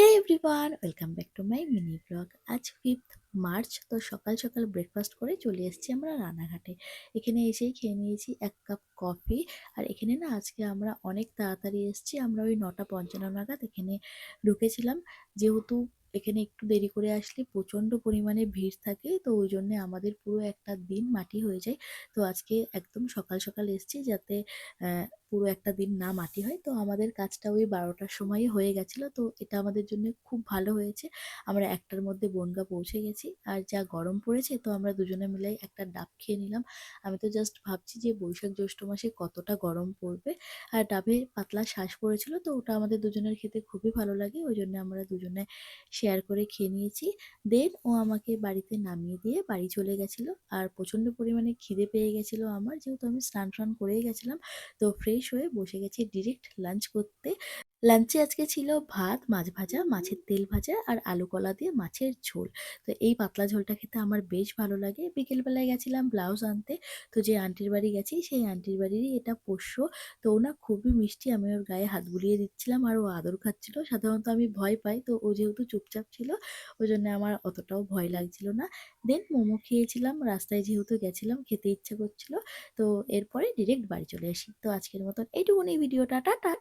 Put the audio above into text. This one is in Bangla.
Hey everyone, welcome back to my mini blog. আজ 5th মার্চ। তো সকাল সকাল ব্রেকফাস্ট করে চলে এসেছি আমরা রানাঘাটে। এখানে এসেই খেয়ে নিয়েছি 1 কাপ কফি। আর এখানে না আজকে আমরা অনেক তাড়াতাড়ি এসেছি। আমরা ওই 9:55 নাগাদ এখানে ঢুকেছিলাম। যেহেতু এখানে একটু দেরি করে আসলে প্রচণ্ড পরিমাণে ভিড় থাকে, তো ওই জন্যে আমাদের পুরো একটা দিন মাটি হয়ে যায়। তো আজকে একদম সকাল সকাল এসেছি যাতে পুরো একটা দিন না মাটি হয়। তো আমাদের কাজটা ওই 12টার সময়ই হয়ে গেছিলো, তো এটা আমাদের জন্য খুব ভালো হয়েছে। আমরা 1টার মধ্যে বনগাঁ পৌঁছে গেছি। আর যা গরম পড়েছে, তো আমরা দুজনে মিলে একটা ডাব খেয়ে নিলাম। আমি তো জাস্ট ভাবছি যে বৈশাখ জ্যৈষ্ঠ মাসে কতটা গরম পড়বে। আর ডাবে পাতলা শাঁস পড়েছিল, তো ওটা আমাদের দুজনের খেতে খুবই ভালো লাগে। ওই জন্য আমরা দুজনে শেয়ার করে খেয়ে নিয়েছি। দেন ও আমাকে বাড়িতে নামিয়ে দিয়ে বাড়ি চলে গেছিলো। আর প্রচণ্ড পরিমাণে খিদে পেয়ে গেছিলো আমার, যেহেতু আমি স্নান টান করেই গেছিলাম। তো ফ্রেশ হয়ে বসে গেছি ডিরেক্ট লাঞ্চ করতে। লাঞ্চে আজকে ছিল ভাত, মাছ ভাজা, মাছের তেল ভাজা আর আলু কলা দিয়ে মাছের ঝোল। তো এই পাতলা ঝোলটা খেতে আমার বেশ ভালো লাগে। বিকেলবেলায় গেছিলাম ব্লাউজ আনতে। তো যে আন্টির বাড়ি গেছি সেই আন্টির বাড়িরই এটা পোষ্য। তো ও না খুবই মিষ্টি। আমি ওর গায়ে হাত বুলিয়ে দিচ্ছিলাম আর ও আদর খাচ্ছিল। সাধারণত আমি ভয় পাই, তো ও যেহেতু চুপচাপ ছিল ওই জন্য আমার অতটাও ভয় লাগছিল না। দেন মোমো খেয়েছিলাম, রাস্তায় যেহেতু গেছিলাম খেতে ইচ্ছে করছিল। তো এরপরে ডিরেক্ট বাড়ি চলে আসি। তো আজকের মতন এইটুকুনি ভিডিওটা, টাটা।